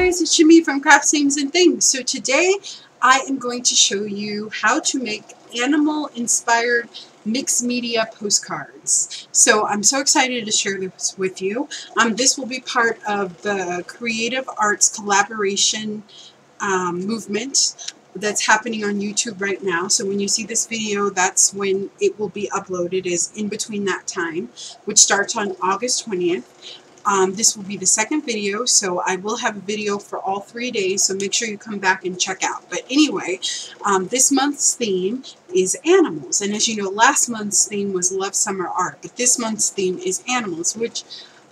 guys, it's Shami from Crafts, Names, and Things. So today I am going to show you how to make animal-inspired mixed media postcards. So I'm so excited to share this with you. This will be part of the creative arts collaboration movement that's happening on YouTube right now. So when you see this video, that's when it will be uploaded, is in between that time, which starts on August 20th. This will be the second video, so I will have a video for all 3 days, so make sure you come back and check out. But anyway, this month's theme is animals, and as you know, last month's theme was Love Summer Art, but this month's theme is animals, which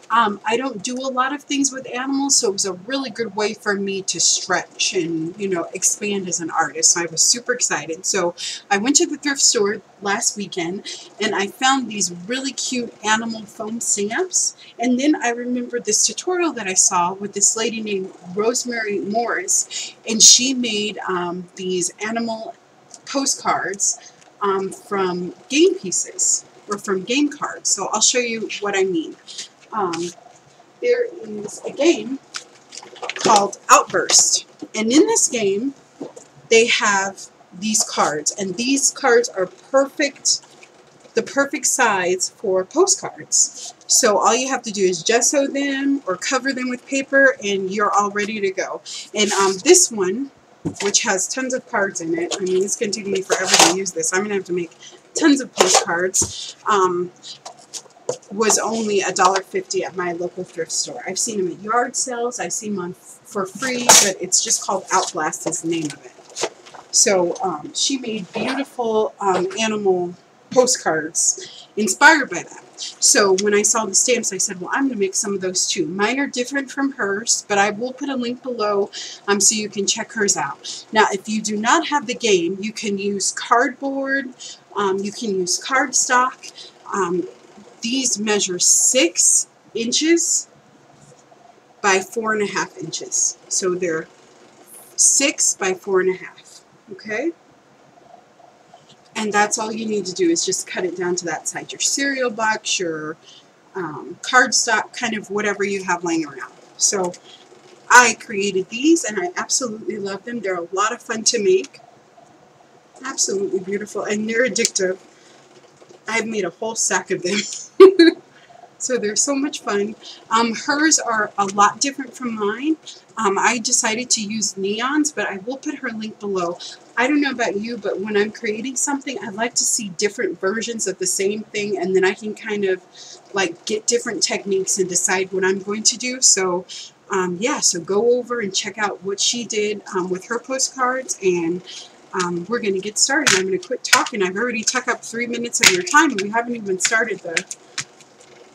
I don't do a lot of things with animals, so it was a really good way for me to stretch and, you know, expand as an artist. So I was super excited. So I went to the thrift store last weekend and I found these really cute animal foam stamps. And then I remembered this tutorial that I saw with this lady named Rosemary Morris, and she made these animal postcards from game pieces or from game cards. So I'll show you what I mean. There is a game called Outburst, and in this game they have these cards, and these cards are the perfect size for postcards. So all you have to do is gesso them or cover them with paper and you're all ready to go. And this one, which has tons of cards in it, I mean, it's going to take me forever to use this. I'm going to have to make tons of postcards. Was only $1.50 at my local thrift store. I've seen them at yard sales. I've seen them for free, but it's just called Outblast is the name of it. So she made beautiful animal postcards inspired by that. So when I saw the stamps, I said, well, I'm going to make some of those too. Mine are different from hers, but I will put a link below so you can check hers out. Now, if you do not have the game, you can use cardboard, you can use cardstock. These measure 6 inches by 4.5 inches. So they're 6 by 4.5. Okay? And that's all you need to do is just cut it down to that size. Your cereal box, your cardstock, kind of whatever you have laying around. So I created these and I absolutely love them. They're a lot of fun to make. Absolutely beautiful. And they're addictive. I've made a whole stack of them. So they're so much fun. Hers are a lot different from mine. I decided to use neons, but I will put her link below. I don't know about you, but when I'm creating something, I like to see different versions of the same thing, and then I can kind of like get different techniques and decide what I'm going to do. So yeah, so go over and check out what she did with her postcards, and we're going to get started. I'm going to quit talking. I've already took up 3 minutes of your time, and we haven't even started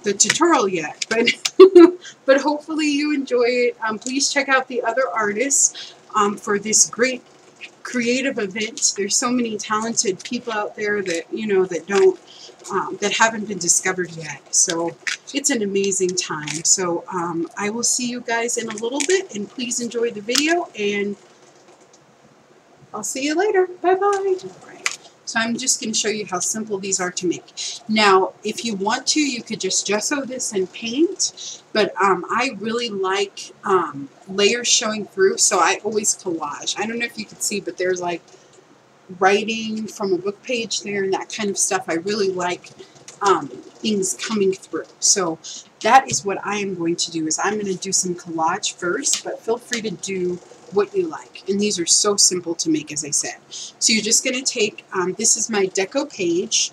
the tutorial yet. But but hopefully you enjoy it. Please check out the other artists for this great creative event. There's so many talented people out there that, you know, that don't that haven't been discovered yet. So it's an amazing time. So I will see you guys in a little bit, and please enjoy the video, and I'll see you later. Bye-bye. Alright, so I'm just going to show you how simple these are to make. Now, if you want to, you could just gesso this and paint, but I really like layers showing through, so I always collage. I don't know if you can see, but there's like writing from a book page there and that kind of stuff. I really like things coming through. So that is what I am going to do, is I'm going to do some collage first, but feel free to do what you like. And these are so simple to make, as I said. So you're just going to take, this is my Decou-Page,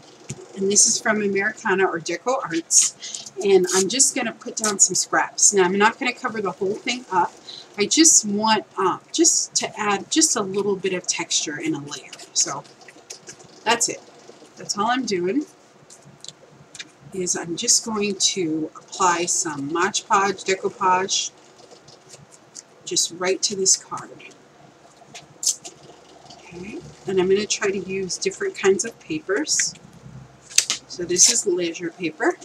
and this is from AMERICANA or Decoart, and I'm just going to put down some scraps. Now, I'm not going to cover the whole thing up. I just want just to add just a little bit of texture in a layer. So that's it. That's all I'm doing, is I'm just going to apply some Mod Podge, Decoupage, just right to this card. Okay, and I'm going to try to use different kinds of papers. So this is leisure paper.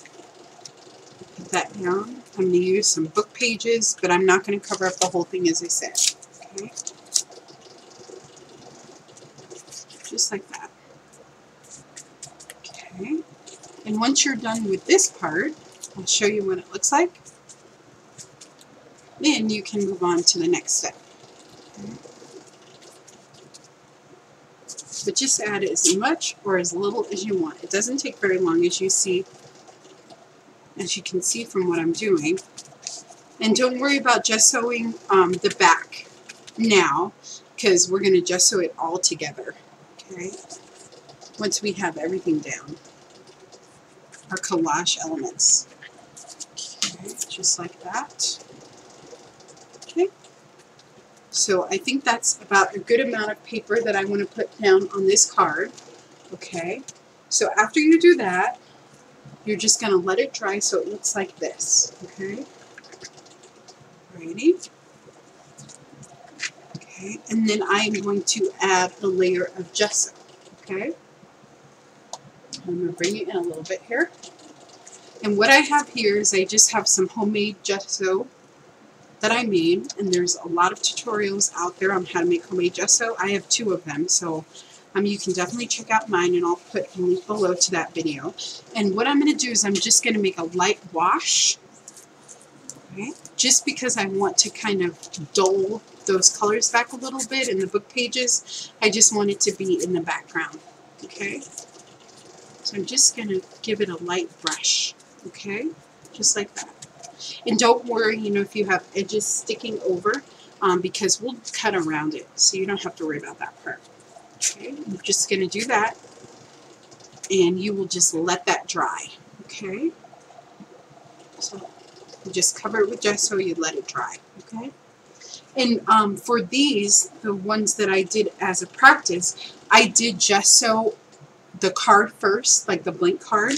Put that down. I'm going to use some book pages, but I'm not going to cover up the whole thing, as I said. Okay, just like that. Okay, and once you're done with this part, I'll show you what it looks like. then you can move on to the next step. Okay. But just add as much or as little as you want. It doesn't take very long, as you can see from what I'm doing. And don't worry about gessoing the back now, because we're going to gesso it all together. Okay. Once we have everything down, our collage elements. Okay, just like that. Okay. So I think that's about a good amount of paper that I want to put down on this card. Okay. So after you do that, you're just going to let it dry so it looks like this. Okay. Alrighty. Okay. And then I am going to add a layer of gesso. Okay. I'm going to bring it in a little bit here. And what I have here is I just have some homemade gesso that I made, and there's a lot of tutorials out there on how to make homemade gesso. I have 2 of them, so you can definitely check out mine, and I'll put a link below to that video. And what I'm going to do is I'm just going to make a light wash, okay? Just because I want to kind of dull those colors back a little bit in the book pages. I just want it to be in the background, okay? So I'm just going to give it a light brush, okay? Just like that. And don't worry, if you have edges sticking over, because we'll cut around it, so you don't have to worry about that part. Okay, I'm just going to do that, and you will just let that dry. Okay, so you just cover it with gesso, you let it dry. Okay, and for these, the ones that I did as a practice, I did gesso the card first, like the blank card.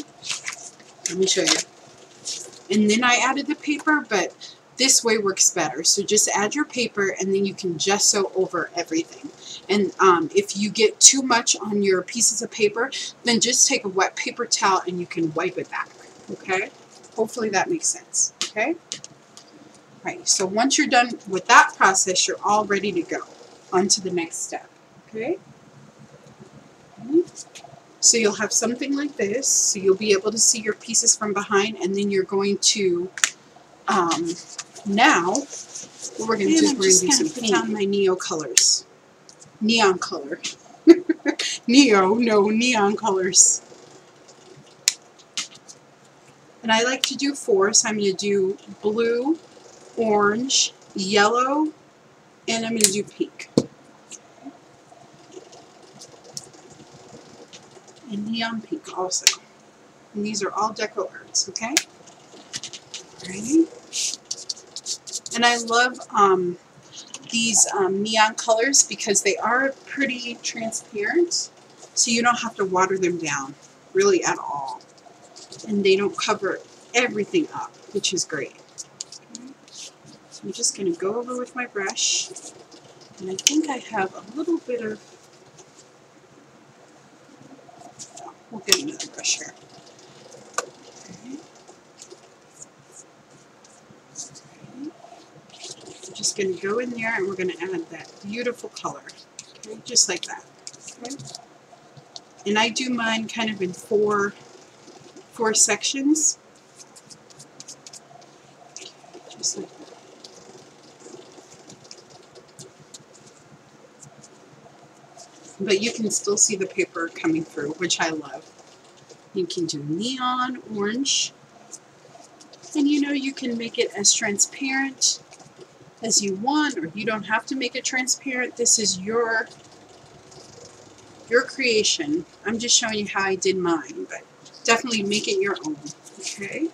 Let me show you. And then I added the paper, but this way works better. So just add your paper, and then you can gesso over everything. And if you get too much on your pieces of paper, then just take a wet paper towel and you can wipe it back. Okay? Hopefully that makes sense. Okay? Alright, so once you're done with that process, you're all ready to go on to the next step. Okay? So you'll have something like this, so you'll be able to see your pieces from behind, and then you're going to, now, what we're going to do is we're going to put down my neon colors. Neon color. Neon colors. And I like to do 4, so I'm going to do blue, orange, yellow, and I'm going to do pink. And neon pink also. And these are all Decoarts, okay? Alrighty. And I love these neon colors because they are pretty transparent, so you don't have to water them down really at all. And they don't cover everything up, which is great. Okay. So I'm just going to go over with my brush, and I think I have a little bit of, we'll get another brush here. Okay. I'm just going to go in there, and we're going to add that beautiful color, okay, just like that. Okay. And I do mine kind of in four sections, just like that. But you can still see the paper coming through, which I love. You can do neon orange, and you can make it as transparent as you want, or you don't have to make it transparent. This is your creation. I'm just showing you how I did mine, but definitely make it your own, okay?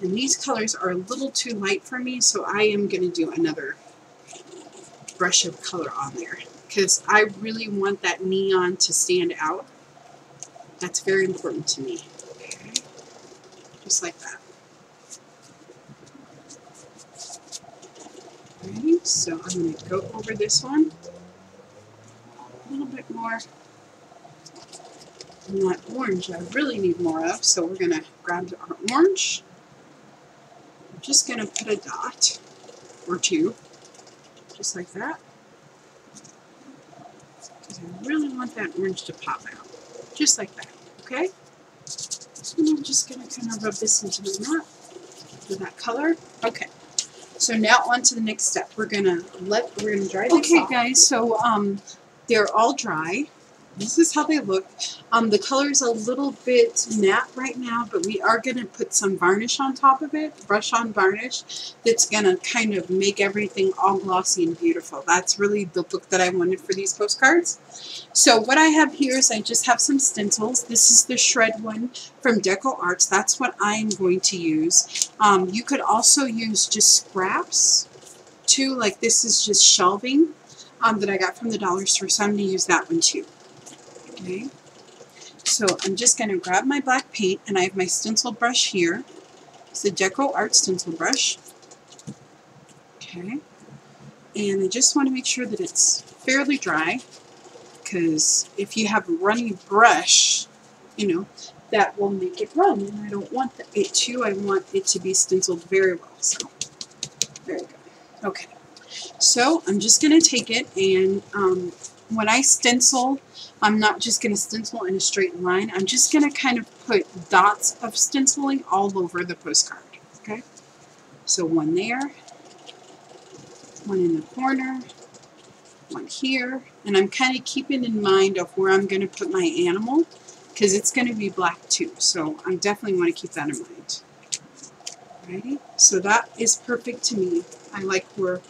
And these colors are a little too light for me, so I am going to do another brush of color on there, because I really want that neon to stand out. That's very important to me, okay? Just like that. Alright, so I'm going to go over this one a little bit more. And that orange I really need more of, so we're going to grab our orange. I'm just going to put a dot or 2, just like that, because I really want that orange to pop out, just like that, okay? And I'm just going to kind of rub this into the knot with that color. Okay, So now on to the next step. We're gonna dry this off. Okay, guys. So they're all dry. This is how they look. The color's a little bit matte right now, but we are going to put some varnish on top of it, brush on varnish, that's going to kind of make everything all glossy and beautiful. That's really the look that I wanted for these postcards. So what I have here is I just have some stencils. This is the shred one from Decoart. That's what I'm going to use. You could also use just scraps too, like this is just shelving that I got from the dollar store, so I'm going to use that one too. Okay, so I'm just going to grab my black paint, and I have my stencil brush here. It's the Decoart stencil brush. Okay, and I just want to make sure that it's fairly dry, because if you have a runny brush, you know, that will make it run, and I don't want it to. I want it to be stenciled very well, so very good. Okay, so I'm just going to take it, and when I stencil, I'm not just going to stencil in a straight line. I'm just going to kind of put dots of stenciling all over the postcard. Okay? So one there, one in the corner, one here, and I'm kind of keeping in mind of where I'm going to put my animal, because it's going to be black too. So I definitely want to keep that in mind. Alrighty? So that is perfect to me. I like where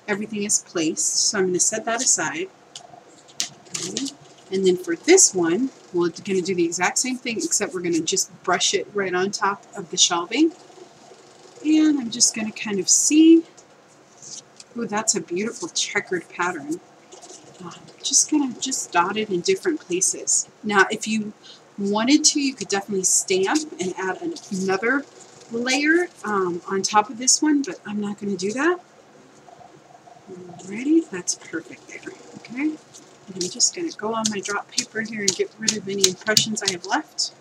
everything is placed. So I'm going to set that aside. Okay. And then for this one, we're going to do the exact same thing, except we're going to just brush it right on top of the shelving. And I'm just going to kind of see. Ooh, that's a beautiful checkered pattern. Just going to dot it in different places. Now, if you wanted to, you could definitely stamp and add another layer on top of this one, but I'm not going to do that. Alrighty, that's perfect there. Okay. And I'm just going to go on my drop paper here and get rid of any impressions I have left.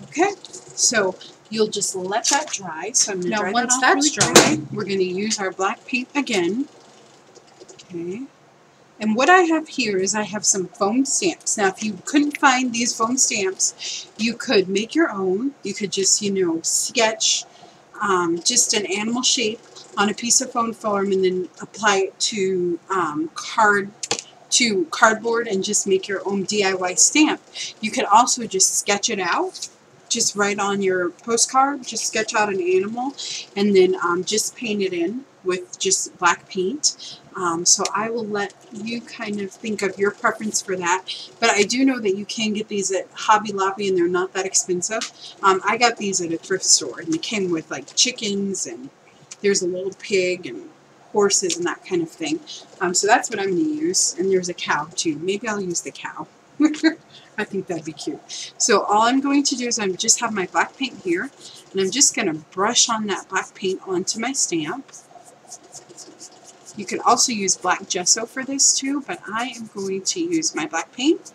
Okay, so you'll just let that dry. So I'm going to dry that off. Now once that's dry, we're going to use our black paint again. Okay, and what I have here is I have some foam stamps. Now if you couldn't find these foam stamps, you could make your own. You could just, you know, sketch just an animal shape on a piece of foam foam and then apply it to cardboard and just make your own DIY stamp. You could also just sketch it out, just write on your postcard, just sketch out an animal, and then just paint it in with just black paint. So I will let you kind of think of your preference for that. But I do know that you can get these at Hobby Lobby and they're not that expensive. I got these at a thrift store and they came with like chickens, and there's a little pig and horses and that kind of thing. So that's what I'm going to use. And there's a cow too. Maybe I'll use the cow. I think that'd be cute. So all I'm going to do is I just have my black paint here, and I'm just going to brush on that black paint onto my stamp. You can also use black gesso for this too, but I am going to use my black paint.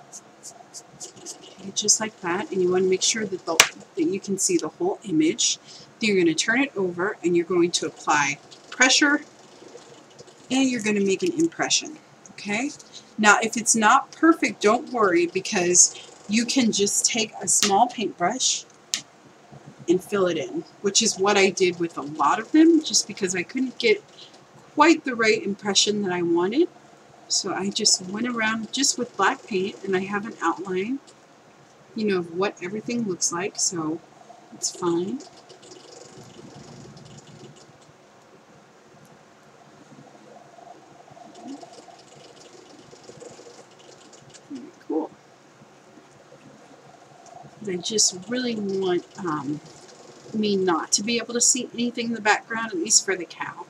Okay, just like that. And you want to make sure that, that you can see the whole image. Then you're going to turn it over and you're going to apply pressure, and you're going to make an impression. Okay? Now if it's not perfect, don't worry, because you can just take a small paintbrush and fill it in, which is what I did with a lot of them, just because I couldn't get quite the right impression that I wanted. So I just went around just with black paint, and I have an outline, you know, of what everything looks like, so it's fine. Cool. I just really want me not to be able to see anything in the background, at least for the cow.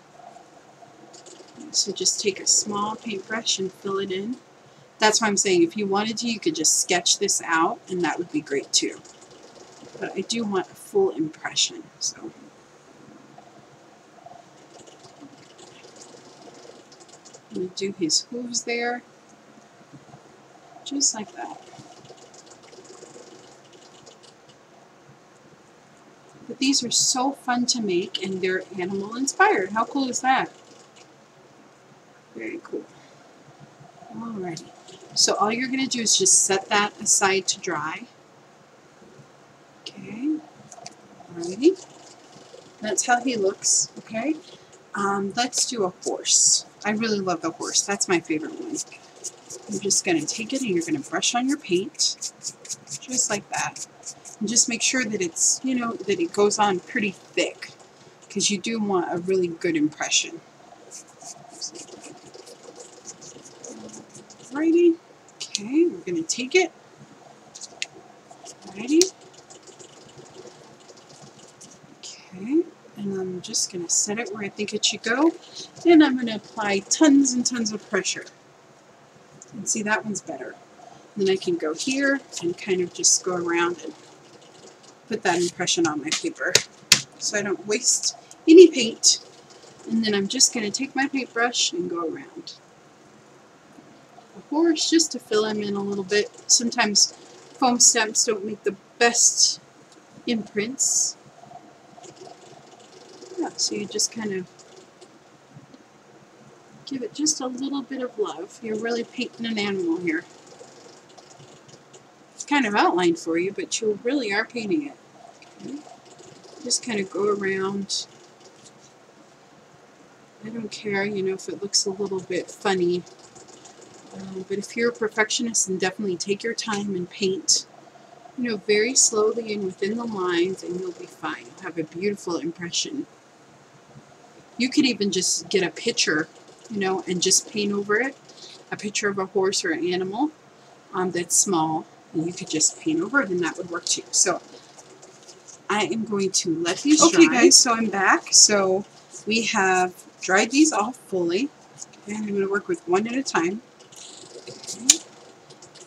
So just take a small paintbrush and fill it in. That's why I'm saying if you wanted to, you could just sketch this out, and that would be great too. But I do want a full impression, so. I'm going to do his hooves there, just like that. But these are so fun to make, and they're animal inspired. How cool is that? Very cool. Alrighty. So all you're going to do is just set that aside to dry. Okay. Alrighty. That's how he looks. Okay. Let's do a horse. I really love the horse. That's my favorite one. You're just going to take it and you're going to brush on your paint, just like that. And just make sure that it's, you know, that it goes on pretty thick, because you do want a really good impression. Alrighty. Okay, we're going to take it. Alrighty. Okay, and I'm just going to set it where I think it should go. And I'm going to apply tons and tons of pressure. And see, that one's better. Then I can go here and kind of just go around and put that impression on my paper so I don't waste any paint. And then I'm just going to take my paintbrush and go around the horse just to fill him in a little bit. Sometimes foam stamps don't make the best imprints. Yeah, so you just kind of give it just a little bit of love. You're really painting an animal here. It's kind of outlined for you, but you really are painting it. Okay. Just kind of go around. I don't care, you know, if it looks a little bit funny. But if you're a perfectionist, then definitely take your time and paint, you know, very slowly and within the lines, and you'll be fine. You'll have a beautiful impression. You could even just get a picture, you know, and just paint over it. A picture of a horse or an animal that's small, and you could just paint over it, and that would work too. So I am going to let these dry. Okay guys, so I'm back. So we have dried these off fully. Okay, I'm going to work with one at a time. Okay.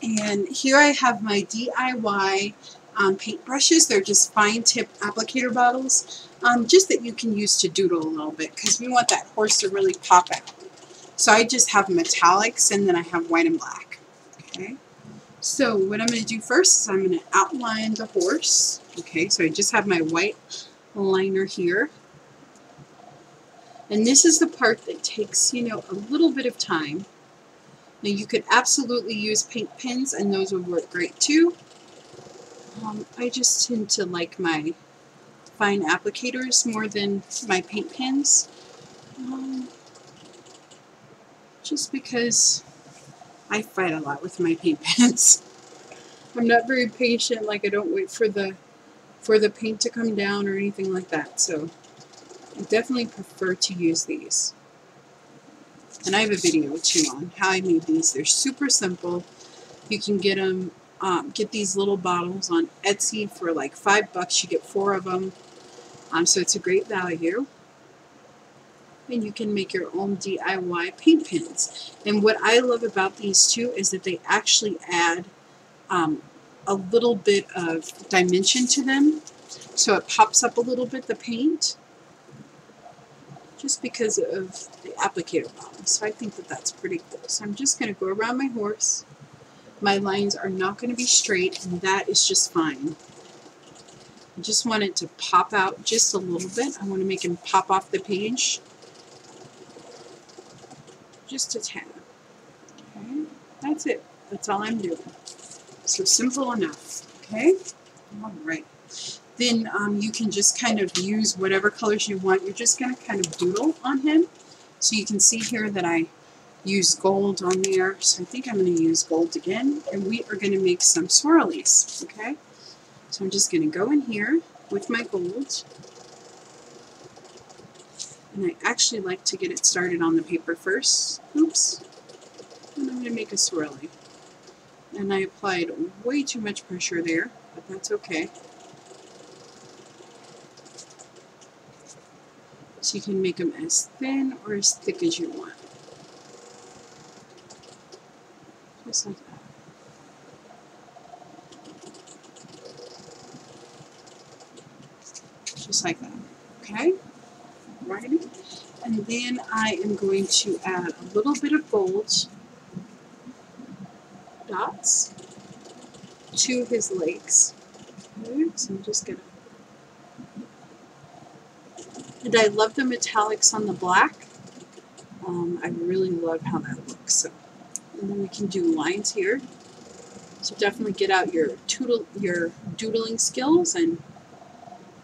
And here I have my DIY paint brushes. They're just fine tip applicator bottles, just that you can use to doodle a little bit, because we want that horse to really pop out. So I just have metallics, and then I have white and black. Okay. So what I'm going to do first is I'm going to outline the horse. Okay, so I just have my white liner here. And this is the part that takes, you know, a little bit of time. Now you could absolutely use paint pens, and those would work great too. I just tend to like my fine applicators more than my paint pens. Just because I fight a lot with my paint pens. I'm not very patient, like I don't wait for the paint to come down or anything like that. So I definitely prefer to use these. And I have a video too on how I made these. They're super simple. You can get them, get these little bottles on Etsy for like $5. You get 4 of them. So it's a great value. And you can make your own DIY paint pens. And what I love about these too is that they actually add a little bit of dimension to them. So it pops up a little bit, the paint, just because of the applicator bottle. So I think that that's pretty cool. So I'm just going to go around my horse. My lines are not going to be straight, and that is just fine. I just want it to pop out just a little bit. I want to make him pop off the page. Just a tad. Okay, that's it. That's all I'm doing. So simple enough. Okay, all right. Then you can just kind of use whatever colors you want. You're just going to kind of doodle on him. So you can see here that I use gold on there. So I think I'm going to use gold again. And we are going to make some swirlies. Okay, so I'm just going to go in here with my gold. And I actually like to get it started on the paper first. Oops. And I'm going to make a swirly. And I applied way too much pressure there, but that's okay. So you can make them as thin or as thick as you want. Just like that. Just like that. Okay? Alrighty. And then I am going to add a little bit of gold dots to his legs. Okay, so I'm just gonna. And I love the metallics on the black. I really love how that looks. So, and then we can do lines here. So definitely get out your doodling skills and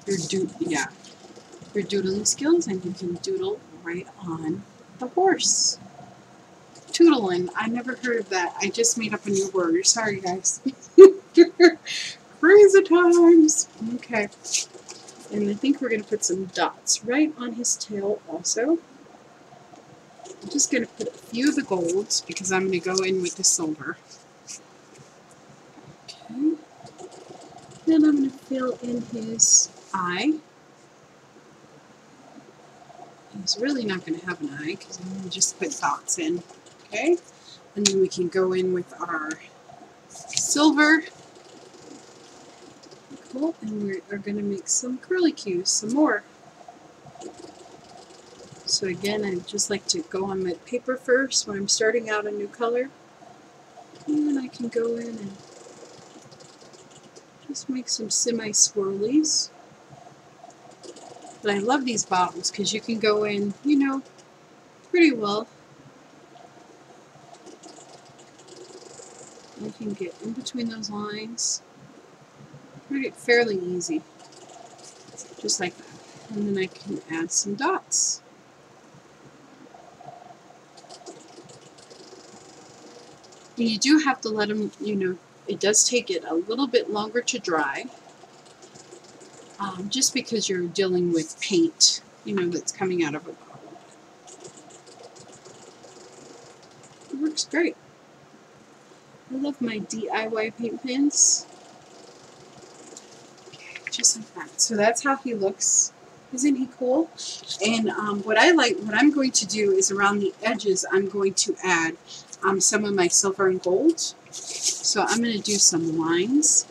your doodling skills, and you can doodle right on the horse. Toodlin'. I never heard of that. I just made up a new word. Sorry, guys. Crazy times. Okay. And I think we're going to put some dots right on his tail also. I'm just going to put a few of the golds because I'm going to go in with the silver. Okay. Then I'm going to fill in his eye. He's really not going to have an eye because I'm going to just put dots in. Okay. And then we can go in with our silver. Cool. And we are going to make some curlicues, some more. So again, I just like to go on my paper first when I'm starting out a new color. And then I can go in and just make some semi-swirlies. But I love these bottles because you can go in, you know, pretty well. I can get in between those lines. Fairly easy. Just like that. And then I can add some dots. And you do have to let them, you know, it does take it a little bit longer to dry. Just because you're dealing with paint, you know, that's coming out of a bottle. It works great. I love my DIY paint pens. Okay, just like that. So that's how he looks. Isn't he cool? And what I'm going to do is around the edges, I'm going to add some of my silver and gold. So I'm going to do some lines.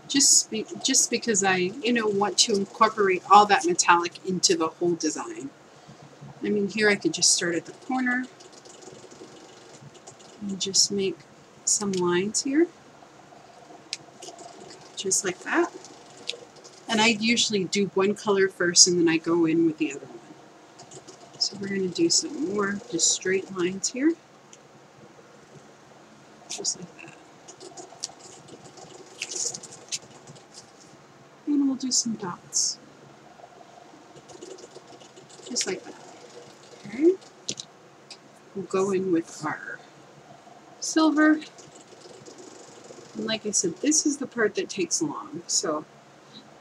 Just because I, you know, want to incorporate all that metallic into the whole design. I mean, here I could just start at the corner and just make some lines here, just like that. And I usually do one color first and then I go in with the other one. So we're going to do some more just straight lines here, just like that. And we'll do some dots, just like that. Okay. We'll go in with our silver. And like I said, this is the part that takes long. So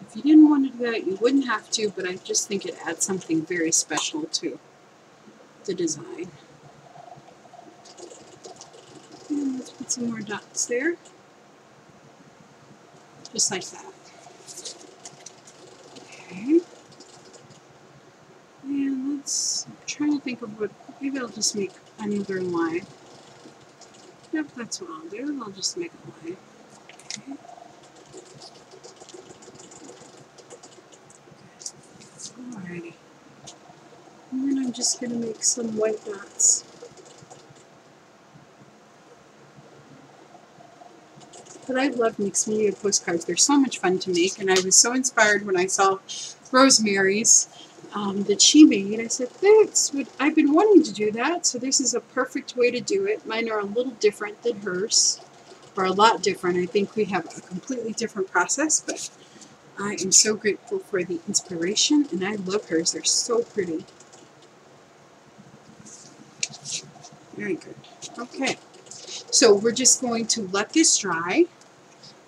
if you didn't want to do that, you wouldn't have to, but I just think it adds something very special to the design. And let's put some more dots there, just like that. Okay. And I'm trying to think of what, maybe I'll just make another line. Yep, that's what I'll do. I'll just make a line. Okay. Alrighty. And then I'm just going to make some white dots. But I love mixed media postcards. They're so much fun to make, and I was so inspired when I saw Rosemary's that she made. I said, that's what I've been wanting to do that, so this is a perfect way to do it. Mine are a little different than hers, or a lot different. I think we have a completely different process, but I am so grateful for the inspiration, and I love hers. They're so pretty. Very good. Okay, so we're just going to let this dry,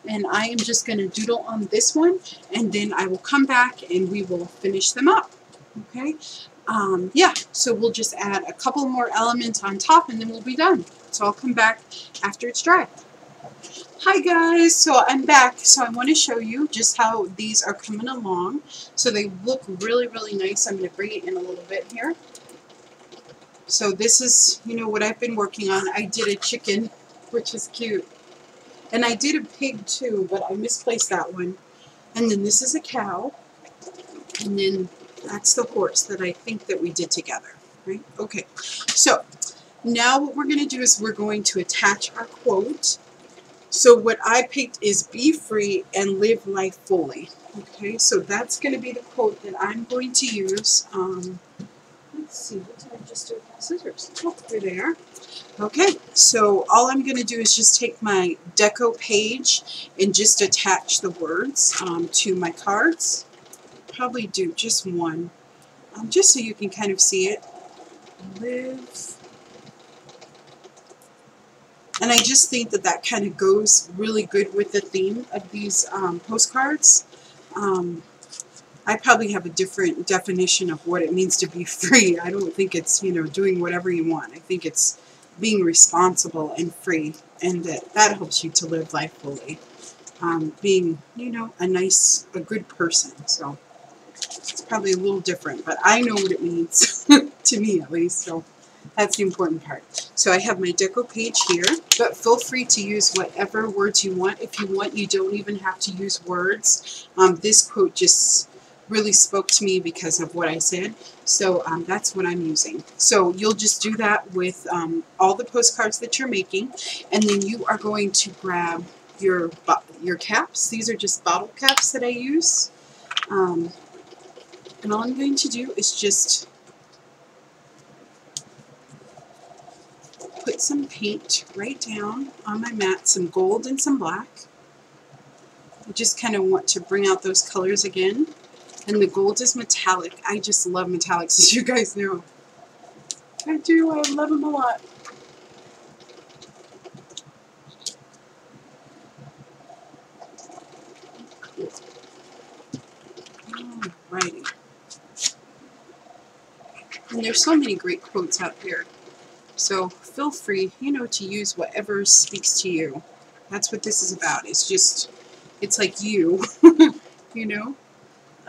and I am just going to doodle on this one, and then I will come back and we will finish them up. Okay, yeah, so we'll just add a couple more elements on top and then we'll be done. So I'll come back after it's dry. Hi guys, so I'm back. So I want to show you just how these are coming along. So they look really, really nice. I'm going to bring it in a little bit here. So this is, you know, what I've been working on. I did a chicken, which is cute. And I did a pig too, but I misplaced that one. And then this is a cow. And then that's the horse that I think that we did together, right? Okay, so now what we're going to do is we're going to attach our quote. So what I picked is be free and live life fully. Okay, so that's going to be the quote that I'm going to use. Let's see, what did I just do with my scissors? Oh, they're there. Okay, so all I'm going to do is just take my Decou-Page and just attach the words to my cards. probably do just one, just so you can kind of see it. Live. And I just think that that kind of goes really good with the theme of these postcards. I probably have a different definition of what it means to be free. I don't think it's, you know, doing whatever you want. I think it's being responsible and free, and that helps you to live life fully. Being, you know, a good person. So it's probably a little different, but I know what it means, to me at least, so that's the important part. So I have my Decou-Page here, but feel free to use whatever words you want. If you want, you don't even have to use words. This quote just really spoke to me because of what I said, so that's what I'm using. So you'll just do that with all the postcards that you're making, and then you are going to grab your caps. These are just bottle caps that I use, and all I'm going to do is just put some paint right down on my mat, some gold and some black. I just kind of want to bring out those colors again. And the gold is metallic. I just love metallics, as you guys know. I do. I love them a lot. Cool. Alrighty. And there's so many great quotes out there. So feel free, you know, to use whatever speaks to you. That's what this is about. It's just, it's like you, you know.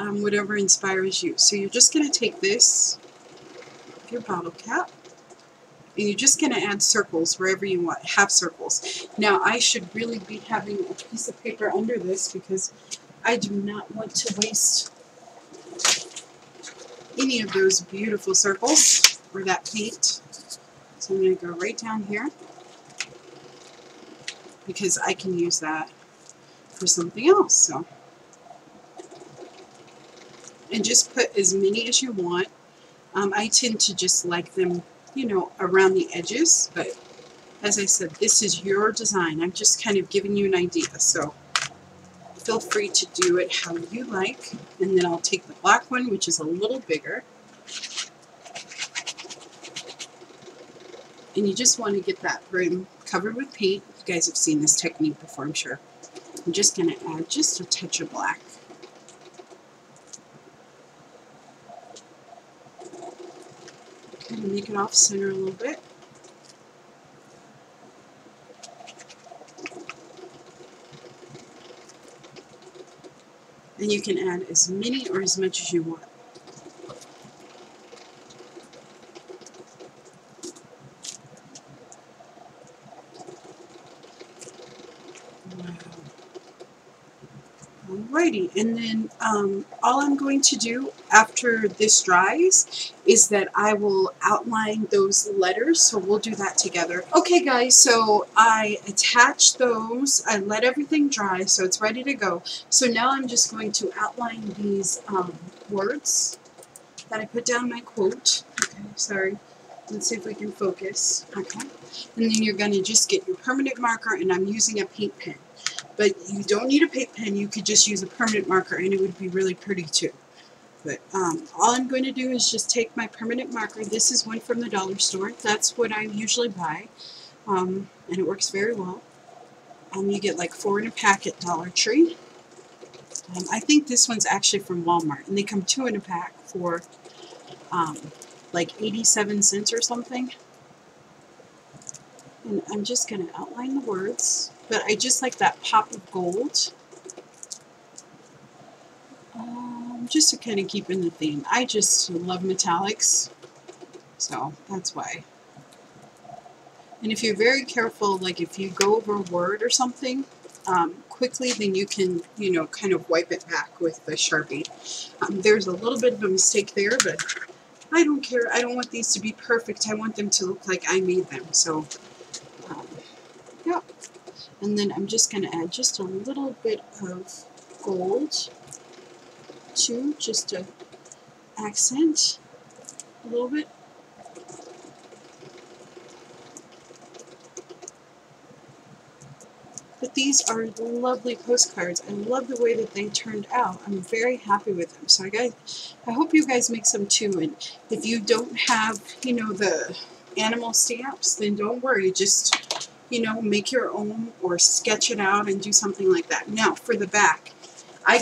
Whatever inspires you. So you're just going to take this, your bottle cap, and you're just going to add circles wherever you want, half circles. Now I should really be having a piece of paper under this because I do not want to waste any of those beautiful circles or that paint. So I'm going to go right down here because I can use that for something else. So. And just put as many as you want. I tend to just like them, you know, around the edges, but as I said, this is your design. I'm just kind of giving you an idea, so feel free to do it how you like. And then I'll take the black one, which is a little bigger, and you just want to get that rim covered with paint. You guys have seen this technique before, I'm sure. I'm just going to add just a touch of black. Kind of make it off center a little bit. And you can add as many or as much as you want. Alrighty, and then all I'm going to do after this dries is that I will outline those letters, so we'll do that together. Okay guys, so I attached those, I let everything dry, so it's ready to go. So now I'm just going to outline these words that I put down my quote. Okay, sorry. Let's see if we can focus. Okay. And then you're going to just get your permanent marker, and I'm using a paint pen. But you don't need a paint pen, you could just use a permanent marker and it would be really pretty too. But all I'm going to do is just take my permanent marker. This is one from the dollar store. That's what I usually buy, and it works very well. You get like 4 in a pack at Dollar Tree. I think this one's actually from Walmart, and they come 2 in a pack for like 87 cents or something. And I'm just going to outline the words, but I just like that pop of gold, just to kind of keep in the theme. I just love metallics, so that's why. And if you're very careful, like if you go over a word or something quickly, then you can, you know, kind of wipe it back with the Sharpie. There's a little bit of a mistake there, but I don't care. I don't want these to be perfect. I want them to look like I made them, so yeah. And then I'm just going to add just a little bit of gold too, just to accent a little bit. But these are lovely postcards. I love the way that they turned out. I'm very happy with them. So I hope you guys make some too. And if you don't have, you know, the animal stamps, then don't worry. Just, you know, make your own or sketch it out and do something like that. Now, for the back, I'm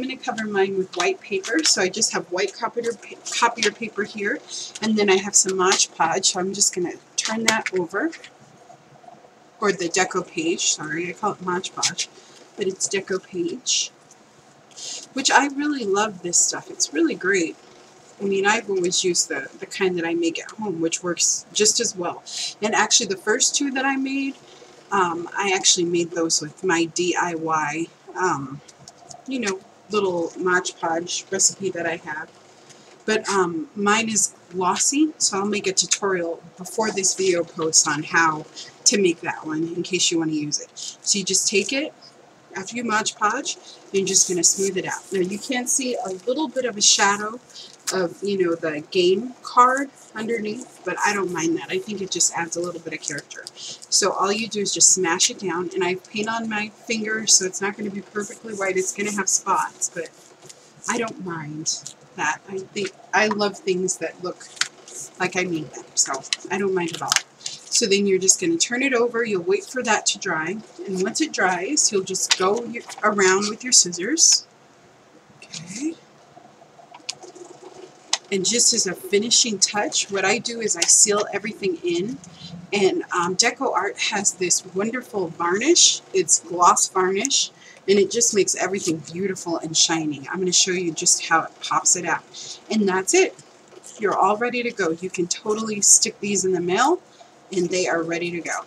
going to cover mine with white paper. So I just have white copier paper here. And then I have some Mod Podge. So I'm just going to turn that over. Or the Decou-Page, sorry, I call it Mod Podge, but it's Decou-Page, which I really love this stuff. It's really great. I mean, I've always used the kind that I make at home, which works just as well. And actually, the first two that I made, I actually made those with my DIY, you know, little Mod Podge recipe that I have. But mine is glossy, so I'll make a tutorial before this video posts on how to make that one in case you want to use it. So you just take it, after you Mod Podge, you're just going to smooth it out. Now you can see a little bit of a shadow of, you know, the game card underneath, but I don't mind that. I think it just adds a little bit of character. So all you do is just smash it down, and I paint on my fingers, so it's not going to be perfectly white. It's going to have spots, but I don't mind that. I love things that look like I made them, so I don't mind at all. So then you're just going to turn it over, you'll wait for that to dry, and once it dries, you'll just go around with your scissors. Okay. And just as a finishing touch, what I do is I seal everything in, and Decoart has this wonderful varnish. It's gloss varnish, and it just makes everything beautiful and shining. I'm going to show you just how it pops it out. And that's it. You're all ready to go. You can totally stick these in the mail, and they are ready to go,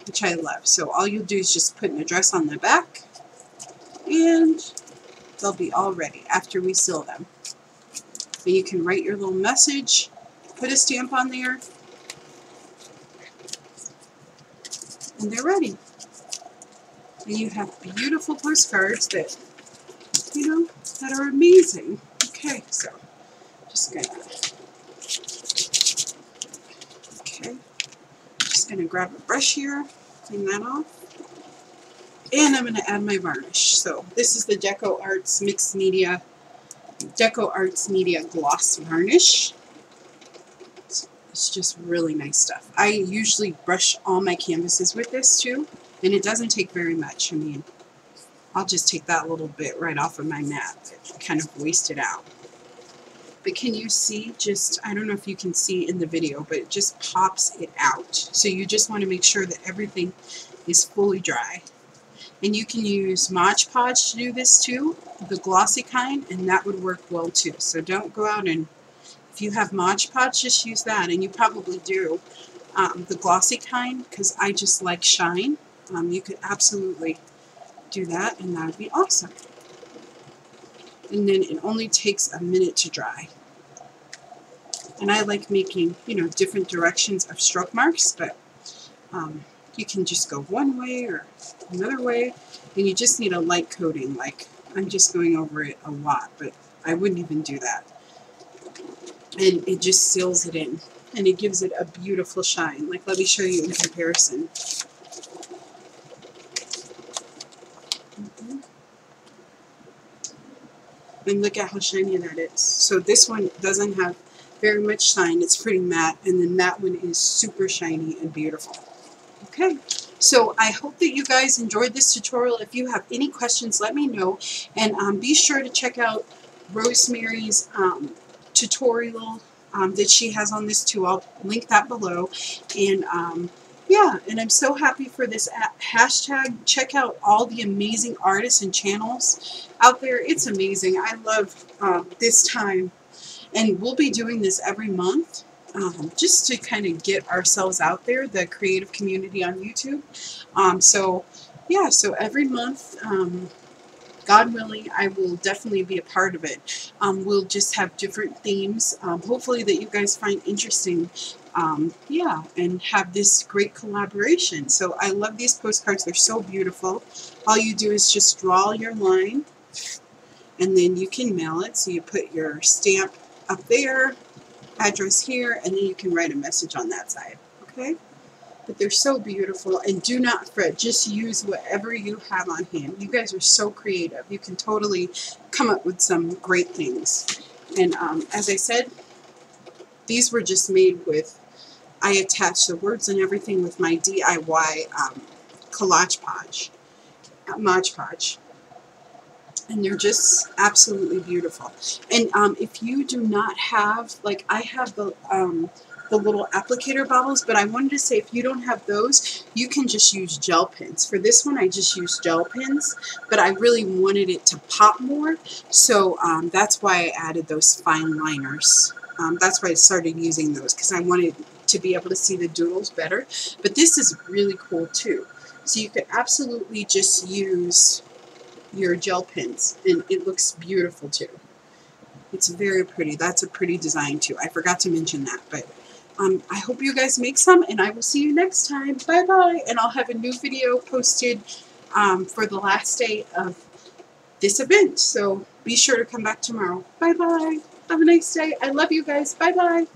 which I love. So all you'll do is just put an address on the back, and they'll be all ready after we seal them. And you can write your little message, put a stamp on there, and they're ready. And you have beautiful postcards that, you know, that are amazing. Okay, so just gonna, just gonna grab a brush here, clean that off, and I'm gonna add my varnish. So this is the Decoart's Mixed Media, Decoart's Media Gloss Varnish. It's just really nice stuff. I usually brush all my canvases with this too, and it doesn't take very much. I mean, I'll just take that little bit right off of my mat, kind of waste it out. But can you see just, I don't know if you can see in the video, but it just pops it out. So you just want to make sure that everything is fully dry. And you can use Mod Podge to do this too, the glossy kind, and that would work well too. So don't go out and, if you have Mod Podge, just use that, and you probably do, the glossy kind, because I just like shine. You could absolutely do that, and that would be awesome. And then it only takes a minute to dry. And I like making, you know, different directions of stroke marks, but you can just go one way or another way, and you just need a light coating. Like, I'm just going over it a lot, but I wouldn't even do that. And it just seals it in, and it gives it a beautiful shine. Like, let me show you in comparison. And look at how shiny that is. So this one doesn't have very much shine. It's pretty matte, and then that one is super shiny and beautiful. Okay, so I hope that you guys enjoyed this tutorial. If you have any questions, let me know, and be sure to check out Rosemary's tutorial that she has on this too. I'll link that below. And yeah, and I'm so happy for this hashtag. Check out all the amazing artists and channels out there. It's amazing. I love this time, and we'll be doing this every month just to kind of get ourselves out there, the creative community on YouTube. So yeah, so every month, God willing, I will definitely be a part of it. We'll just have different themes, hopefully that you guys find interesting. Yeah, and have this great collaboration. So I love these postcards. They're so beautiful. All you do is just draw your line, and then you can mail it. So you put your stamp up there, address here, and then you can write a message on that side. Okay? But they're so beautiful, and do not fret. Just use whatever you have on hand. You guys are so creative. You can totally come up with some great things. And as I said, these were just made with, I attached the words and everything with my DIY Collage Podge, Mod Podge. And they're just absolutely beautiful. And if you do not have, like I have the little applicator bottles, but I wanted to say if you don't have those, you can just use gel pens. For this one, I just used gel pens, but I really wanted it to pop more, so that's why I added those fine liners. That's why I started using those, because I wanted to be able to see the doodles better. But this is really cool too. So you could absolutely just use your gel pens, and it looks beautiful too. It's very pretty. That's a pretty design too. I forgot to mention that, but I hope you guys make some, and I will see you next time. Bye bye. And I'll have a new video posted for the last day of this event, so be sure to come back tomorrow. Bye bye. Have a nice day. I love you guys. Bye bye.